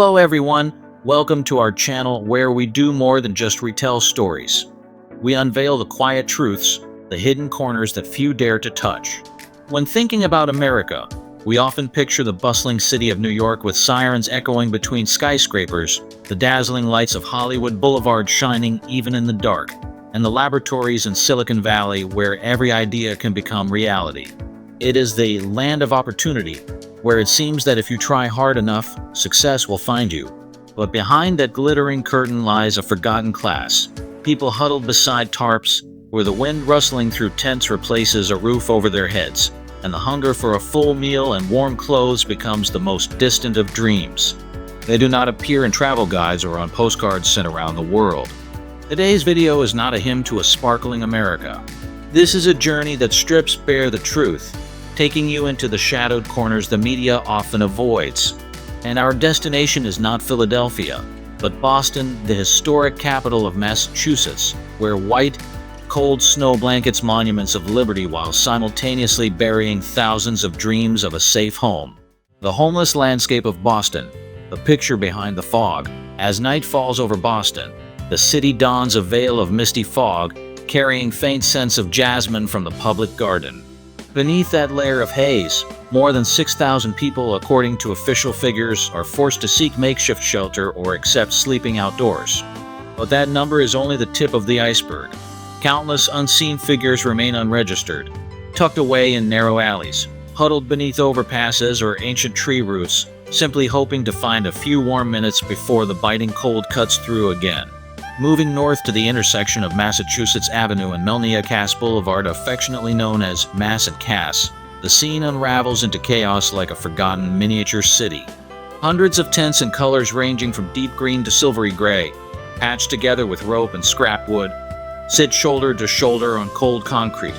Hello everyone, welcome to our channel where we do more than just retell stories. We unveil the quiet truths, the hidden corners that few dare to touch. When thinking about America, we often picture the bustling city of New York with sirens echoing between skyscrapers, the dazzling lights of Hollywood Boulevard shining even in the dark, and the laboratories in Silicon Valley where every idea can become reality. It is the land of opportunity, where it seems that if you try hard enough, success will find you. But behind that glittering curtain lies a forgotten class. People huddled beside tarps, where the wind rustling through tents replaces a roof over their heads, and the hunger for a full meal and warm clothes becomes the most distant of dreams. They do not appear in travel guides or on postcards sent around the world. Today's video is not a hymn to a sparkling America. This is a journey that strips bare the truth, taking you into the shadowed corners the media often avoids. And our destination is not Philadelphia, but Boston, the historic capital of Massachusetts, where white, cold snow blankets monuments of liberty while simultaneously burying thousands of dreams of a safe home. The homeless landscape of Boston, the picture behind the fog. As night falls over Boston, the city dons a veil of misty fog, carrying faint scents of jasmine from the public garden. Beneath that layer of haze, more than 6,000 people, according to official figures, are forced to seek makeshift shelter or accept sleeping outdoors. But that number is only the tip of the iceberg. Countless unseen figures remain unregistered, tucked away in narrow alleys, huddled beneath overpasses or ancient tree roots, simply hoping to find a few warm minutes before the biting cold cuts through again. Moving north to the intersection of Massachusetts Avenue and Melnia Cass Boulevard, affectionately known as Mass and Cass, the scene unravels into chaos like a forgotten miniature city. Hundreds of tents in colors ranging from deep green to silvery gray, patched together with rope and scrap wood, sit shoulder to shoulder on cold concrete.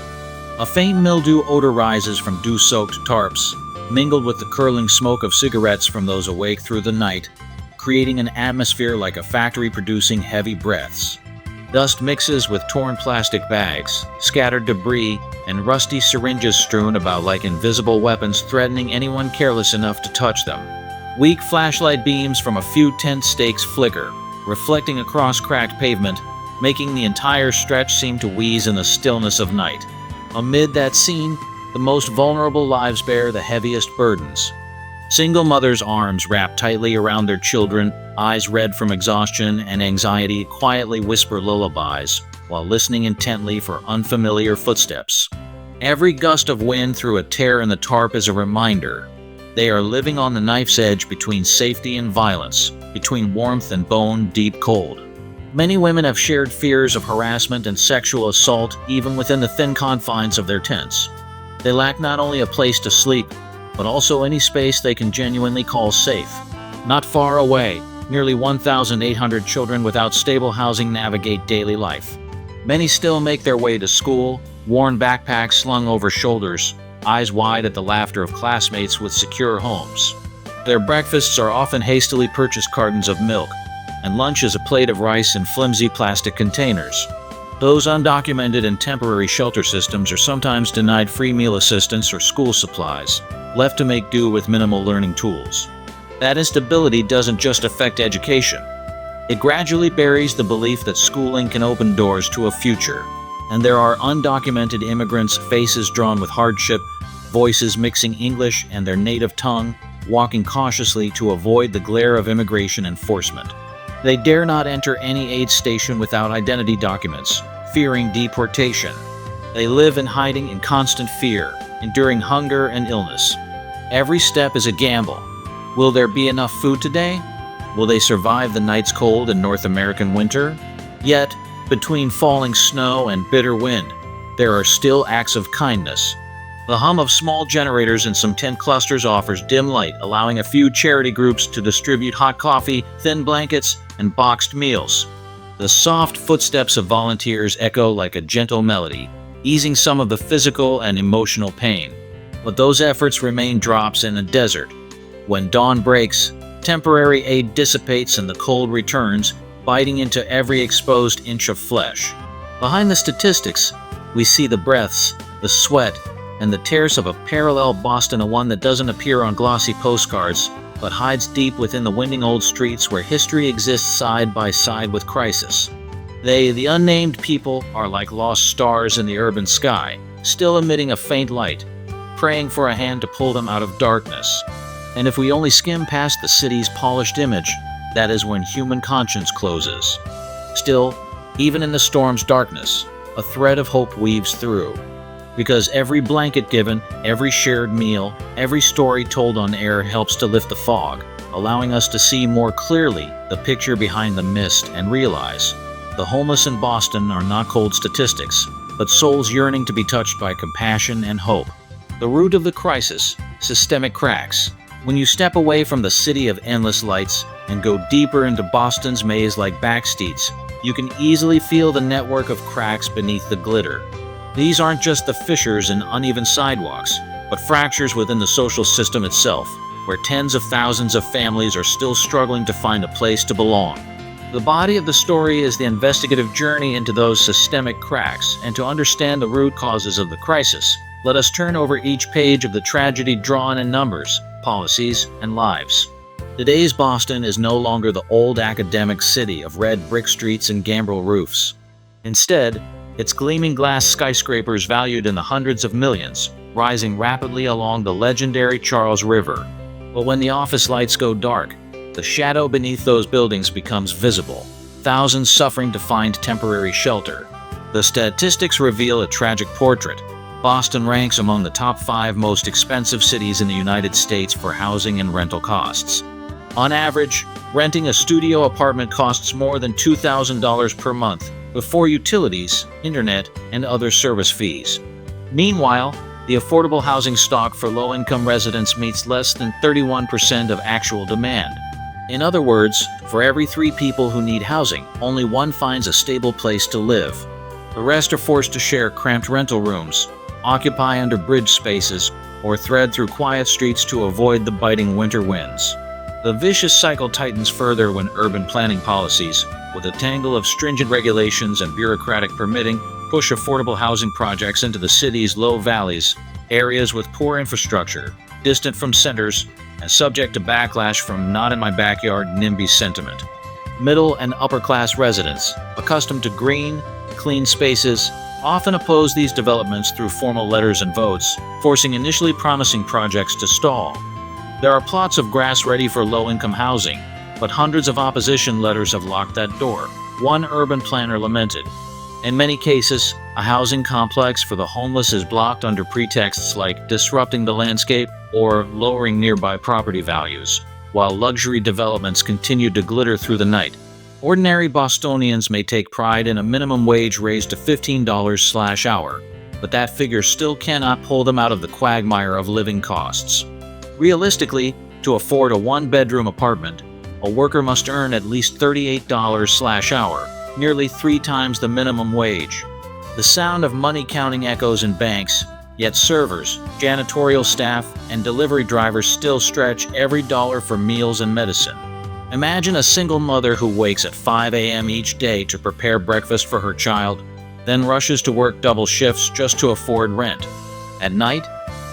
A faint mildew odor rises from dew-soaked tarps, mingled with the curling smoke of cigarettes from those awake through the night, creating an atmosphere like a factory producing heavy breaths. Dust mixes with torn plastic bags, scattered debris, and rusty syringes strewn about like invisible weapons threatening anyone careless enough to touch them. Weak flashlight beams from a few tent stakes flicker, reflecting across cracked pavement, making the entire stretch seem to wheeze in the stillness of night. Amid that scene, the most vulnerable lives bear the heaviest burdens. Single mothers' arms wrapped tightly around their children, eyes red from exhaustion and anxiety, quietly whisper lullabies while listening intently for unfamiliar footsteps. Every gust of wind through a tear in the tarp is a reminder. They are living on the knife's edge between safety and violence, between warmth and bone-deep cold. Many women have shared fears of harassment and sexual assault even within the thin confines of their tents. They lack not only a place to sleep, but also any space they can genuinely call safe. Not far away, nearly 1,800 children without stable housing navigate daily life. Many still make their way to school, worn backpacks slung over shoulders, eyes wide at the laughter of classmates with secure homes. Their breakfasts are often hastily purchased cartons of milk, and lunch is a plate of rice in flimsy plastic containers. Those undocumented and temporary shelter systems are sometimes denied free meal assistance or school supplies, left to make do with minimal learning tools. That instability doesn't just affect education. It gradually buries the belief that schooling can open doors to a future. And there are undocumented immigrants, faces drawn with hardship, voices mixing English and their native tongue, walking cautiously to avoid the glare of immigration enforcement. They dare not enter any aid station without identity documents, fearing deportation. They live in hiding in constant fear, enduring hunger and illness. Every step is a gamble. Will there be enough food today? Will they survive the night's cold in North American winter? Yet, between falling snow and bitter wind, there are still acts of kindness. The hum of small generators in some tent clusters offers dim light, allowing a few charity groups to distribute hot coffee, thin blankets, and boxed meals. The soft footsteps of volunteers echo like a gentle melody, easing some of the physical and emotional pain. But those efforts remain drops in a desert. When dawn breaks, temporary aid dissipates and the cold returns, biting into every exposed inch of flesh. Behind the statistics, we see the breaths, the sweat, and the tears of a parallel Boston, a one that doesn't appear on glossy postcards, but hides deep within the winding old streets where history exists side by side with crisis. They, the unnamed people, are like lost stars in the urban sky, still emitting a faint light, praying for a hand to pull them out of darkness. And if we only skim past the city's polished image, that is when human conscience closes. Still, even in the storm's darkness, a thread of hope weaves through. Because every blanket given, every shared meal, every story told on air helps to lift the fog, allowing us to see more clearly the picture behind the mist and realize the homeless in Boston are not cold statistics, but souls yearning to be touched by compassion and hope. The root of the crisis, systemic cracks. When you step away from the city of endless lights and go deeper into Boston's maze-like backstreets, you can easily feel the network of cracks beneath the glitter. These aren't just the fissures and uneven sidewalks, but fractures within the social system itself, where tens of thousands of families are still struggling to find a place to belong. The body of the story is the investigative journey into those systemic cracks, and to understand the root causes of the crisis, let us turn over each page of the tragedy drawn in numbers, policies, and lives. Today's Boston is no longer the old academic city of red brick streets and gambrel roofs. Instead, its gleaming glass skyscrapers valued in the hundreds of millions, rising rapidly along the legendary Charles River. But when the office lights go dark, the shadow beneath those buildings becomes visible, thousands suffering to find temporary shelter. The statistics reveal a tragic portrait. Boston ranks among the top 5 most expensive cities in the United States for housing and rental costs. On average, renting a studio apartment costs more than $2,000 per month, before utilities, internet, and other service fees. Meanwhile, the affordable housing stock for low-income residents meets less than 31% of actual demand. In other words, for every 3 people who need housing, only 1 finds a stable place to live. The rest are forced to share cramped rental rooms, occupy under bridge spaces, or thread through quiet streets to avoid the biting winter winds. The vicious cycle tightens further when urban planning policies, with a tangle of stringent regulations and bureaucratic permitting, push affordable housing projects into the city's low valleys, areas with poor infrastructure, distant from centers, and subject to backlash from not-in-my-backyard NIMBY sentiment. Middle and upper-class residents, accustomed to green, clean spaces, often oppose these developments through formal letters and votes, forcing initially promising projects to stall. There are plots of grass ready for low-income housing, but hundreds of opposition letters have locked that door, one urban planner lamented. In many cases, a housing complex for the homeless is blocked under pretexts like disrupting the landscape or lowering nearby property values, while luxury developments continue to glitter through the night. Ordinary Bostonians may take pride in a minimum wage raised to $15/hour, but that figure still cannot pull them out of the quagmire of living costs. Realistically, to afford a 1-bedroom apartment, a worker must earn at least $38/hour, nearly 3 times the minimum wage. The sound of money counting echoes in banks, yet servers, janitorial staff, and delivery drivers still stretch every dollar for meals and medicine. Imagine a single mother who wakes at 5 a.m. each day to prepare breakfast for her child, then rushes to work double shifts just to afford rent. At night,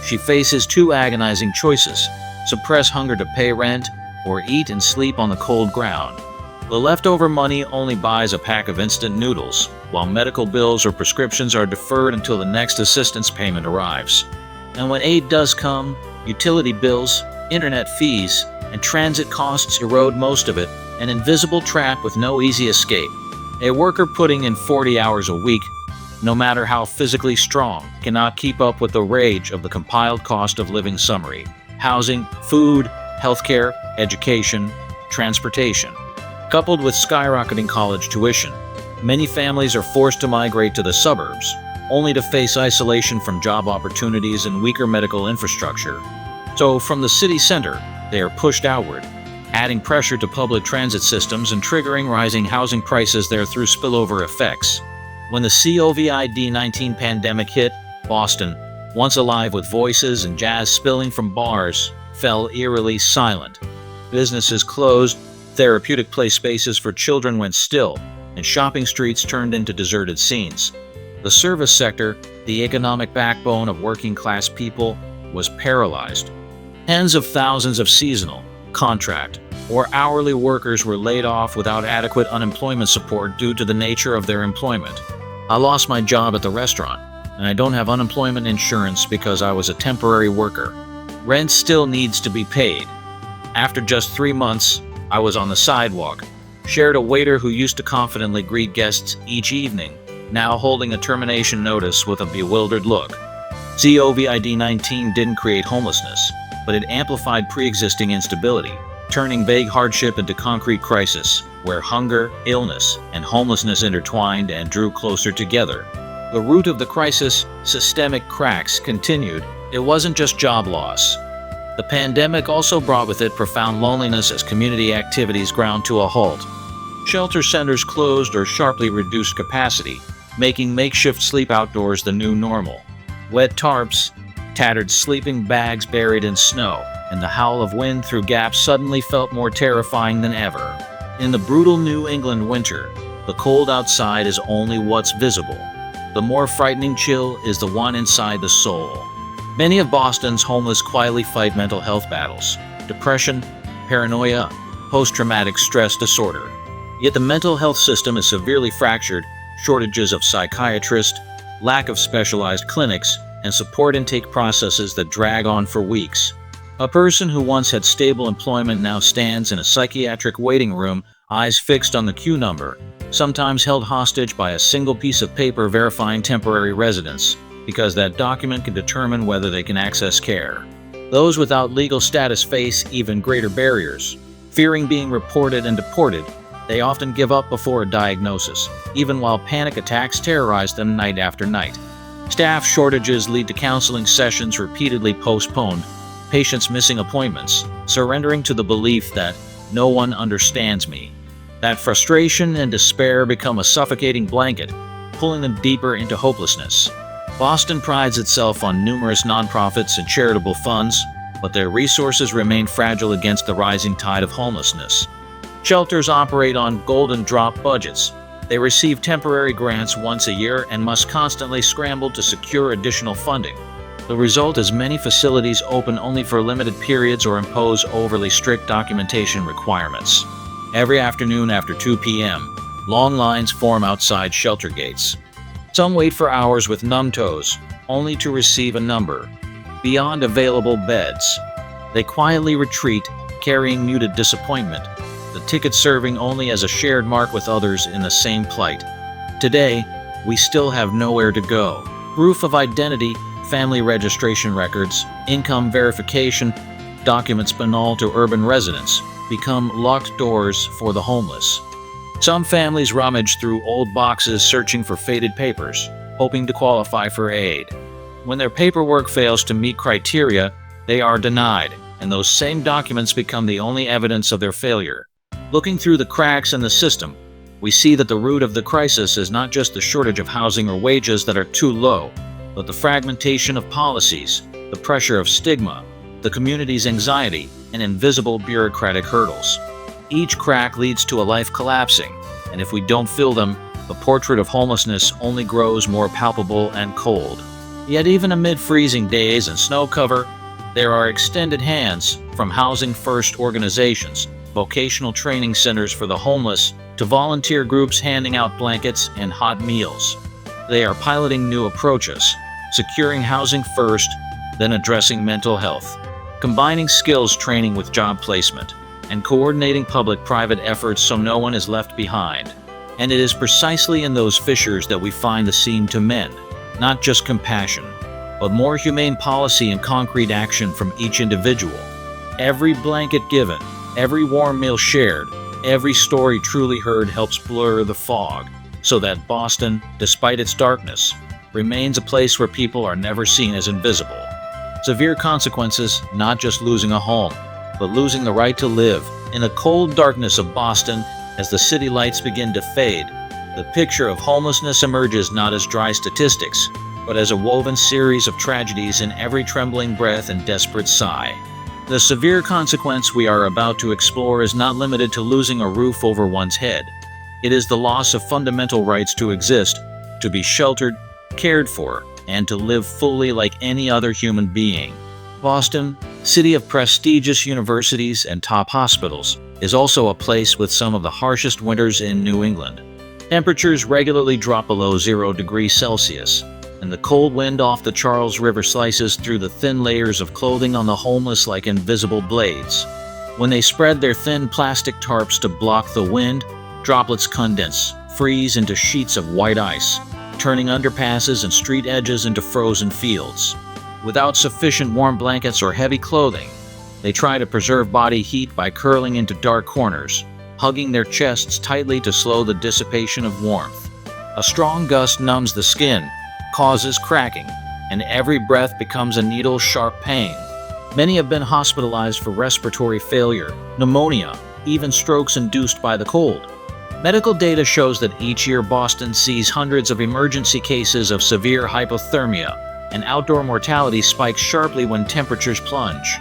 she faces 2 agonizing choices: suppress hunger to pay rent, or eat and sleep on the cold ground. The leftover money only buys a pack of instant noodles, while medical bills or prescriptions are deferred until the next assistance payment arrives. And when aid does come, utility bills, internet fees, and transit costs erode most of it, an invisible trap with no easy escape. A worker putting in 40 hours a week, no matter how physically strong, cannot keep up with the rage of the compiled cost of living summary: housing, food, healthcare, education, transportation. Coupled with skyrocketing college tuition, many families are forced to migrate to the suburbs, only to face isolation from job opportunities and weaker medical infrastructure. So, from the city center, they are pushed outward, adding pressure to public transit systems and triggering rising housing prices there through spillover effects. When the COVID-19 pandemic hit, Boston, once alive with voices and jazz spilling from bars, fell eerily silent. Businesses closed, therapeutic play spaces for children went still, and shopping streets turned into deserted scenes. The service sector, the economic backbone of working-class people, was paralyzed. Tens of thousands of seasonal, contract, or hourly workers were laid off without adequate unemployment support due to the nature of their employment. I lost my job at the restaurant, and I don't have unemployment insurance because I was a temporary worker. Rent still needs to be paid. After just 3 months, I was on the sidewalk, shared a waiter who used to confidently greet guests each evening, now holding a termination notice with a bewildered look. COVID-19 didn't create homelessness, but it amplified pre-existing instability, turning vague hardship into concrete crisis, where hunger, illness, and homelessness intertwined and drew closer together. The root of the crisis, systemic cracks, continued. It wasn't just job loss. The pandemic also brought with it profound loneliness as community activities ground to a halt. Shelter centers closed or sharply reduced capacity, making makeshift sleep outdoors the new normal. Wet tarps, tattered sleeping bags buried in snow, and the howl of wind through gaps suddenly felt more terrifying than ever. In the brutal New England winter, the cold outside is only what's visible. The more frightening chill is the one inside the soul. Many of Boston's homeless quietly fight mental health battles: depression, paranoia, post-traumatic stress disorder. Yet the mental health system is severely fractured. Shortages of psychiatrists, lack of specialized clinics, and support intake processes that drag on for weeks. A person who once had stable employment now stands in a psychiatric waiting room, eyes fixed on the queue number, sometimes held hostage by a single piece of paper verifying temporary residence, because that document can determine whether they can access care. Those without legal status face even greater barriers. Fearing being reported and deported, they often give up before a diagnosis, even while panic attacks terrorize them night after night. Staff shortages lead to counseling sessions repeatedly postponed, patients missing appointments, surrendering to the belief that no one understands me. That frustration and despair become a suffocating blanket, pulling them deeper into hopelessness. Boston prides itself on numerous nonprofits and charitable funds, but their resources remain fragile against the rising tide of homelessness. Shelters operate on golden drop budgets. They receive temporary grants once a year and must constantly scramble to secure additional funding. The result is many facilities open only for limited periods or impose overly strict documentation requirements. Every afternoon after 2 p.m., long lines form outside shelter gates. Some wait for hours with numb toes, only to receive a number beyond available beds. They quietly retreat, carrying muted disappointment, the ticket serving only as a shared mark with others in the same plight. Today, we still have nowhere to go. Proof of identity, family registration records, income verification, documents banal to urban residents, become locked doors for the homeless. Some families rummage through old boxes searching for faded papers, hoping to qualify for aid. When their paperwork fails to meet criteria, they are denied, and those same documents become the only evidence of their failure. Looking through the cracks in the system, we see that the root of the crisis is not just the shortage of housing or wages that are too low, but the fragmentation of policies, the pressure of stigma, the community's anxiety, and invisible bureaucratic hurdles. Each crack leads to a life collapsing, and if we don't fill them, the portrait of homelessness only grows more palpable and cold. Yet even amid freezing days and snow cover, there are extended hands from Housing First organizations, vocational training centers for the homeless, to volunteer groups handing out blankets and hot meals. They are piloting new approaches, securing housing first, then addressing mental health, combining skills training with job placement, and coordinating public-private efforts so no one is left behind. And it is precisely in those fissures that we find the seam to mend, not just compassion, but more humane policy and concrete action from each individual. Every blanket given, every warm meal shared, every story truly heard helps blur the fog, so that Boston, despite its darkness, remains a place where people are never seen as invisible. Severe consequences, not just losing a home, but losing the right to live. In the cold darkness of Boston, as the city lights begin to fade, the picture of homelessness emerges not as dry statistics, but as a woven series of tragedies in every trembling breath and desperate sigh. The severe consequence we are about to explore is not limited to losing a roof over one's head. It is the loss of fundamental rights to exist, to be sheltered, cared for, and to live fully like any other human being. Boston, city of prestigious universities and top hospitals, is also a place with some of the harshest winters in New England. Temperatures regularly drop below 0 degrees Celsius, and the cold wind off the Charles River slices through the thin layers of clothing on the homeless like invisible blades. When they spread their thin plastic tarps to block the wind, droplets condense, freeze into sheets of white ice, turning underpasses and street edges into frozen fields. Without sufficient warm blankets or heavy clothing, they try to preserve body heat by curling into dark corners, hugging their chests tightly to slow the dissipation of warmth. A strong gust numbs the skin, causes cracking, and every breath becomes a needle-sharp pain. Many have been hospitalized for respiratory failure, pneumonia, even strokes induced by the cold. Medical data shows that each year Boston sees hundreds of emergency cases of severe hypothermia, and outdoor mortality spikes sharply when temperatures plunge.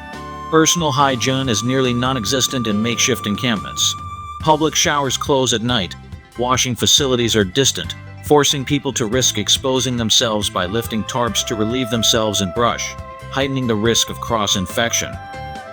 Personal hygiene is nearly non-existent in makeshift encampments. Public showers close at night. Washing facilities are distant, forcing people to risk exposing themselves by lifting tarps to relieve themselves in brush, heightening the risk of cross-infection.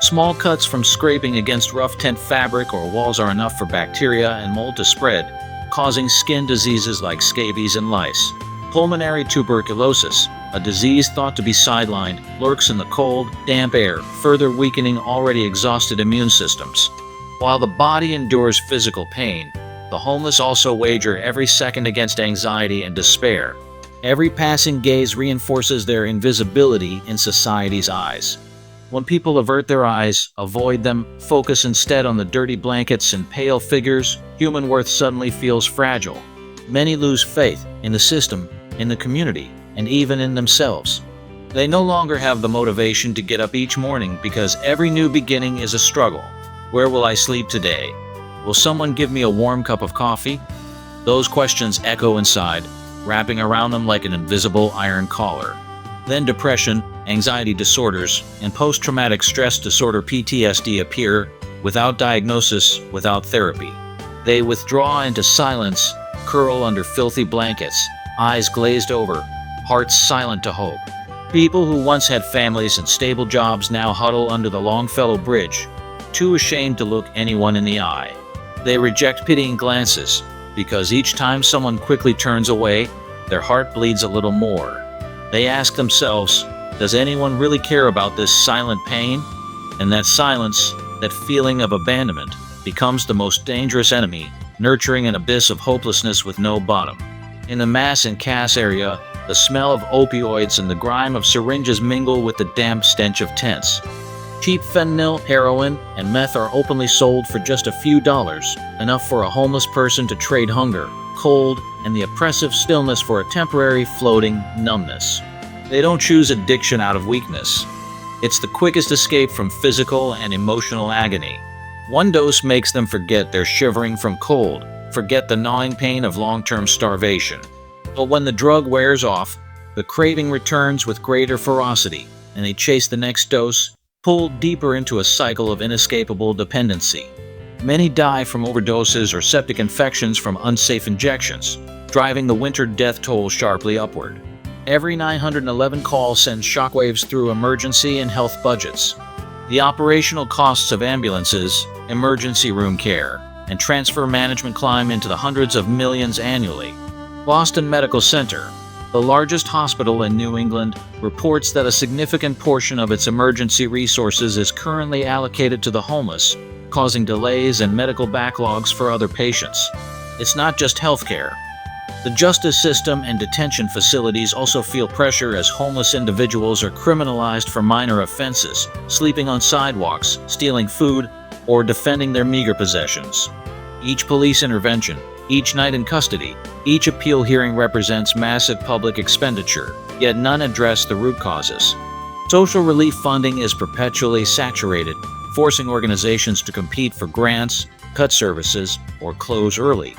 Small cuts from scraping against rough tent fabric or walls are enough for bacteria and mold to spread, causing skin diseases like scabies and lice. Pulmonary tuberculosis, a disease thought to be sidelined, lurks in the cold, damp air, further weakening already exhausted immune systems. While the body endures physical pain, the homeless also wager every second against anxiety and despair. Every passing gaze reinforces their invisibility in society's eyes. When people avert their eyes, avoid them, focus instead on the dirty blankets and pale figures, human worth suddenly feels fragile. Many lose faith in the system, in the community, and even in themselves. They no longer have the motivation to get up each morning because every new beginning is a struggle. Where will I sleep today? Will someone give me a warm cup of coffee? Those questions echo inside, wrapping around them like an invisible iron collar. Then depression, anxiety disorders, and post-traumatic stress disorder (PTSD) appear without diagnosis, without therapy. They withdraw into silence, curl under filthy blankets, eyes glazed over, hearts silent to hope. People who once had families and stable jobs now huddle under the Longfellow Bridge, too ashamed to look anyone in the eye. They reject pitying glances, because each time someone quickly turns away, their heart bleeds a little more. They ask themselves, does anyone really care about this silent pain? And that silence, that feeling of abandonment, becomes the most dangerous enemy, nurturing an abyss of hopelessness with no bottom. In the Mass and Cass area, the smell of opioids and the grime of syringes mingle with the damp stench of tents. Cheap fentanyl, heroin, and meth are openly sold for just a few dollars, enough for a homeless person to trade hunger, cold, and the oppressive stillness for a temporary floating numbness. They don't choose addiction out of weakness. It's the quickest escape from physical and emotional agony. One dose makes them forget they're shivering from cold, forget the gnawing pain of long-term starvation. But when the drug wears off, the craving returns with greater ferocity, and they chase the next dose, pulled deeper into a cycle of inescapable dependency. Many die from overdoses or septic infections from unsafe injections, driving the winter death toll sharply upward. Every 911 call sends shockwaves through emergency and health budgets. The operational costs of ambulances, emergency room care, and transfer management climb into the hundreds of millions annually. Boston Medical Center, the largest hospital in New England, reports that a significant portion of its emergency resources is currently allocated to the homeless, causing delays and medical backlogs for other patients. It's not just healthcare. The justice system and detention facilities also feel pressure as homeless individuals are criminalized for minor offenses, sleeping on sidewalks, stealing food, or defending their meager possessions. Each police intervention, each night in custody, each appeal hearing represents massive public expenditure, yet none address the root causes. Social relief funding is perpetually saturated, forcing organizations to compete for grants, cut services, or close early.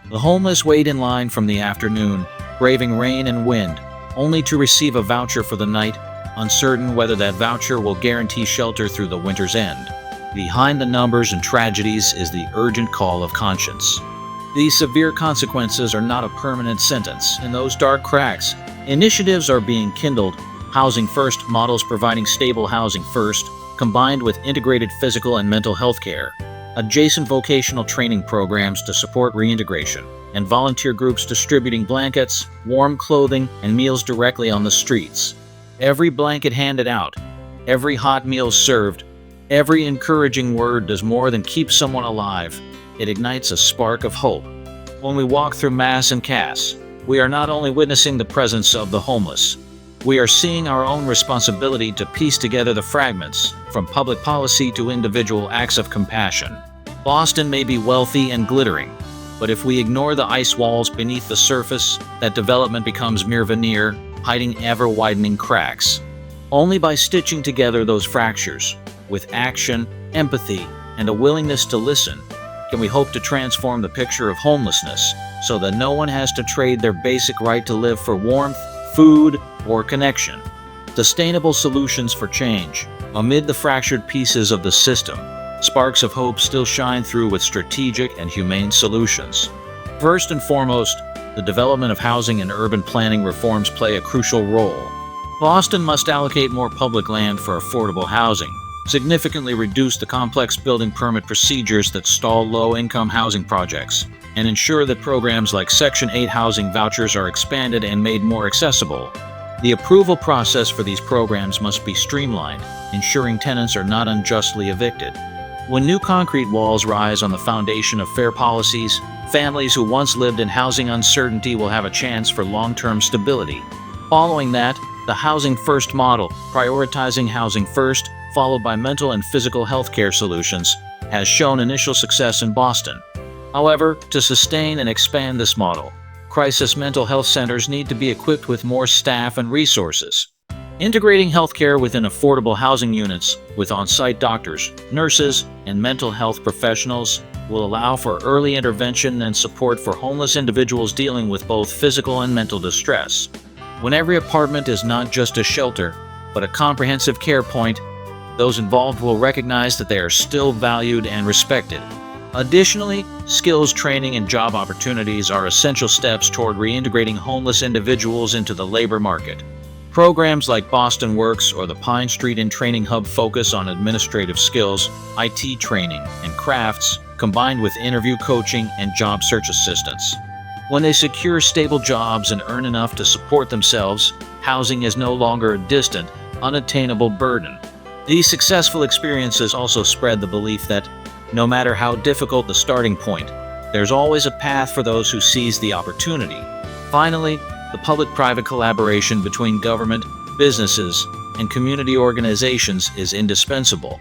The homeless wait in line from the afternoon, braving rain and wind, only to receive a voucher for the night, uncertain whether that voucher will guarantee shelter through the winter's end. Behind the numbers and tragedies is the urgent call of conscience. These severe consequences are not a permanent sentence. In those dark cracks, initiatives are being kindled, Housing First models providing stable housing first, combined with integrated physical and mental health care, adjacent vocational training programs to support reintegration, and volunteer groups distributing blankets, warm clothing, and meals directly on the streets. Every blanket handed out, every hot meal served, every encouraging word does more than keep someone alive. It ignites a spark of hope. When we walk through Mass and Cass, we are not only witnessing the presence of the homeless, we are seeing our own responsibility to piece together the fragments, from public policy to individual acts of compassion. Boston may be wealthy and glittering, but if we ignore the ice walls beneath the surface, that development becomes mere veneer, hiding ever-widening cracks. Only by stitching together those fractures, with action, empathy, and a willingness to listen, can we hope to transform the picture of homelessness so that no one has to trade their basic right to live for warmth, food, or connection. Sustainable solutions for change. Amid the fractured pieces of the system, sparks of hope still shine through with strategic and humane solutions. First and foremost, the development of housing and urban planning reforms play a crucial role. Boston must allocate more public land for affordable housing, significantly reduce the complex building permit procedures that stall low-income housing projects, and ensure that programs like Section 8 housing vouchers are expanded and made more accessible. The approval process for these programs must be streamlined, ensuring tenants are not unjustly evicted. When new concrete walls rise on the foundation of fair policies, families who once lived in housing uncertainty will have a chance for long-term stability. Following that, the Housing First model, prioritizing housing first, followed by mental and physical health care solutions, has shown initial success in Boston. However, to sustain and expand this model, crisis mental health centers need to be equipped with more staff and resources. Integrating healthcare within affordable housing units with on-site doctors, nurses, and mental health professionals will allow for early intervention and support for homeless individuals dealing with both physical and mental distress. When every apartment is not just a shelter, but a comprehensive care point, those involved will recognize that they are still valued and respected. Additionally, skills training and job opportunities are essential steps toward reintegrating homeless individuals into the labor market. Programs like Boston Works or the Pine Street and Training Hub focus on administrative skills, IT training, and crafts, combined with interview coaching and job search assistance. When they secure stable jobs and earn enough to support themselves, housing is no longer a distant, unattainable burden. These successful experiences also spread the belief that, no matter how difficult the starting point, there's always a path for those who seize the opportunity. Finally, the public-private collaboration between government, businesses, and community organizations is indispensable.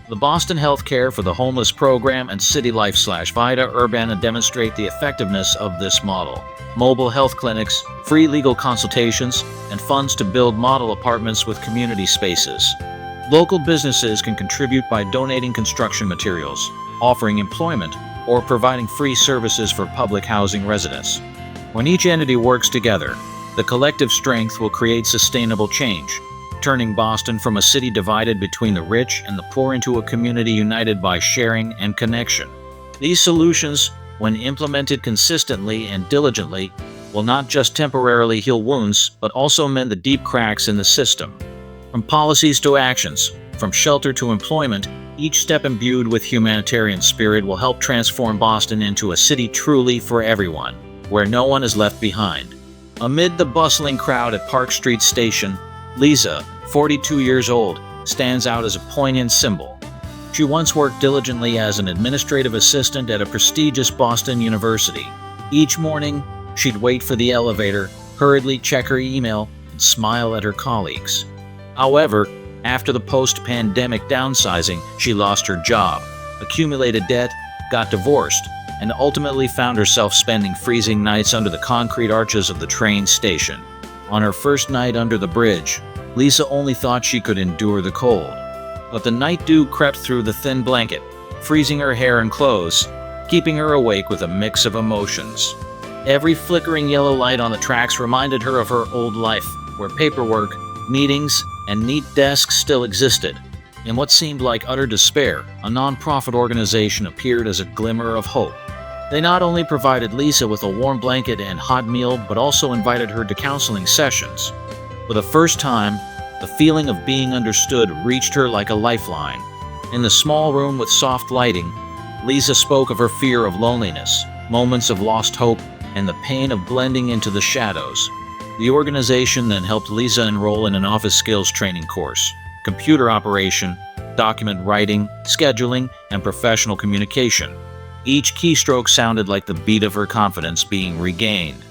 The Boston Healthcare for the Homeless program and City Life/Vida Urbana demonstrate the effectiveness of this model. Mobile health clinics, free legal consultations, and funds to build model apartments with community spaces. Local businesses can contribute by donating construction materials, offering employment, or providing free services for public housing residents. When each entity works together, the collective strength will create sustainable change, turning Boston from a city divided between the rich and the poor into a community united by sharing and connection. These solutions, when implemented consistently and diligently, will not just temporarily heal wounds, but also mend the deep cracks in the system. From policies to actions, from shelter to employment, each step imbued with humanitarian spirit will help transform Boston into a city truly for everyone, where no one is left behind. Amid the bustling crowd at Park Street Station, Lisa, 42 years old, stands out as a poignant symbol. She once worked diligently as an administrative assistant at a prestigious Boston university. Each morning, she'd wait for the elevator, hurriedly check her email, and smile at her colleagues. However, after the post-pandemic downsizing, she lost her job, accumulated debt, got divorced, and ultimately found herself spending freezing nights under the concrete arches of the train station. On her first night under the bridge, Lisa only thought she could endure the cold. But the night dew crept through the thin blanket, freezing her hair and clothes, keeping her awake with a mix of emotions. Every flickering yellow light on the tracks reminded her of her old life, where paperwork, meetings, and neat desks still existed. In what seemed like utter despair, a nonprofit organization appeared as a glimmer of hope. They not only provided Lisa with a warm blanket and hot meal, but also invited her to counseling sessions. For the first time, The feeling of being understood reached her like a lifeline. In the small room with soft lighting, Lisa spoke of her fear of loneliness, moments of lost hope, and the pain of blending into the shadows. The organization then helped Lisa enroll in an office skills training course: computer operation, document writing, scheduling, and professional communication. Each keystroke sounded like the beat of her confidence being regained.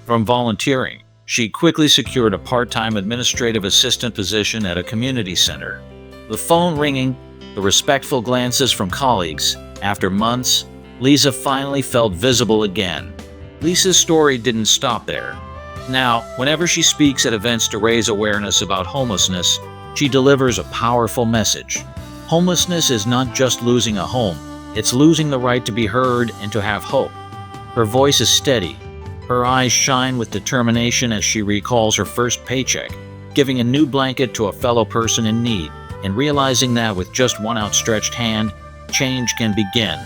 From volunteering, she quickly secured a part-time administrative assistant position at a community center. The phone ringing, the respectful glances from colleagues. After months, Lisa finally felt visible again. Lisa's story didn't stop there. Now, whenever she speaks at events to raise awareness about homelessness, she delivers a powerful message. Homelessness is not just losing a home, it's losing the right to be heard and to have hope. Her voice is steady. Her eyes shine with determination as she recalls her first paycheck, giving a new blanket to a fellow person in need, and realizing that with just one outstretched hand, change can begin.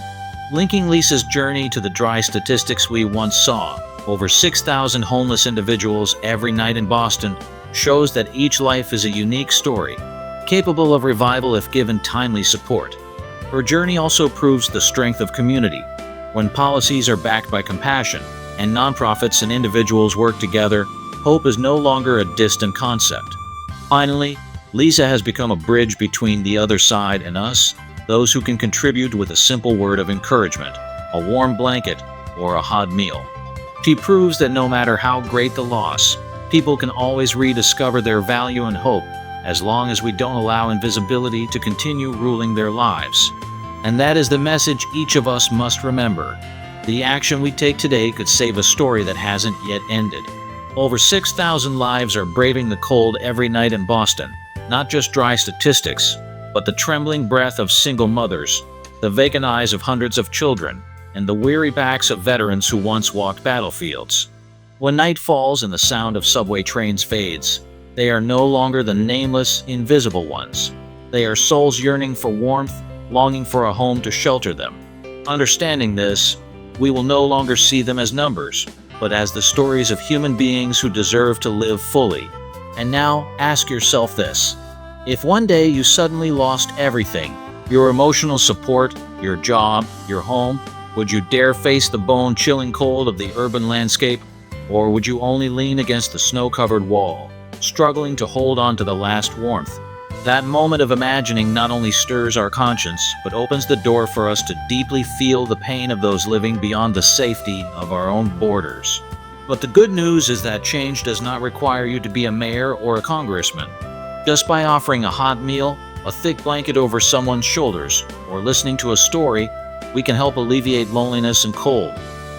Linking Lisa's journey to the dry statistics we once saw, over 6,000 homeless individuals every night in Boston, shows that each life is a unique story, capable of revival if given timely support. Her journey also proves the strength of community. When policies are backed by compassion, and nonprofits and individuals work together, hope is no longer a distant concept. Finally, Lisa has become a bridge between the other side and us, those who can contribute with a simple word of encouragement, a warm blanket, or a hot meal. She proves that no matter how great the loss, people can always rediscover their value and hope, as long as we don't allow invisibility to continue ruling their lives. And that is the message each of us must remember. The action we take today could save a story that hasn't yet ended. Over 6,000 lives are braving the cold every night in Boston, not just dry statistics, but the trembling breath of single mothers, the vacant eyes of hundreds of children, and the weary backs of veterans who once walked battlefields. When night falls and the sound of subway trains fades, they are no longer the nameless, invisible ones. They are souls yearning for warmth, longing for a home to shelter them. Understanding this, we will no longer see them as numbers, but as the stories of human beings who deserve to live fully. And now, ask yourself this. If one day you suddenly lost everything, your emotional support, your job, your home, would you dare face the bone-chilling cold of the urban landscape? Or would you only lean against the snow-covered wall, struggling to hold on to the last warmth? That moment of imagining not only stirs our conscience, but opens the door for us to deeply feel the pain of those living beyond the safety of our own borders. But the good news is that change does not require you to be a mayor or a congressman. Just by offering a hot meal, a thick blanket over someone's shoulders, or listening to a story, we can help alleviate loneliness and cold.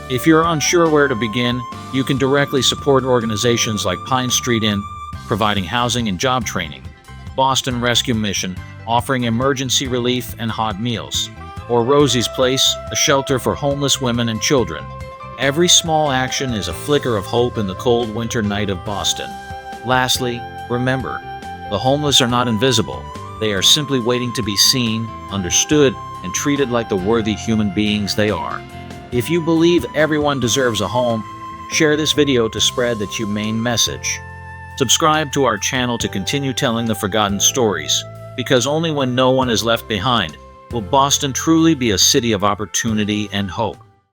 If you're unsure where to begin, you can directly support organizations like Pine Street Inn, providing housing and job training, Boston Rescue Mission, offering emergency relief and hot meals, or Rosie's Place, a shelter for homeless women and children. Every small action is a flicker of hope in the cold winter night of Boston. Lastly, remember, the homeless are not invisible. They are simply waiting to be seen, understood, and treated like the worthy human beings they are. If you believe everyone deserves a home, share this video to spread that humane message. Subscribe to our channel to continue telling the forgotten stories, because only when no one is left behind will Boston truly be a city of opportunity and hope.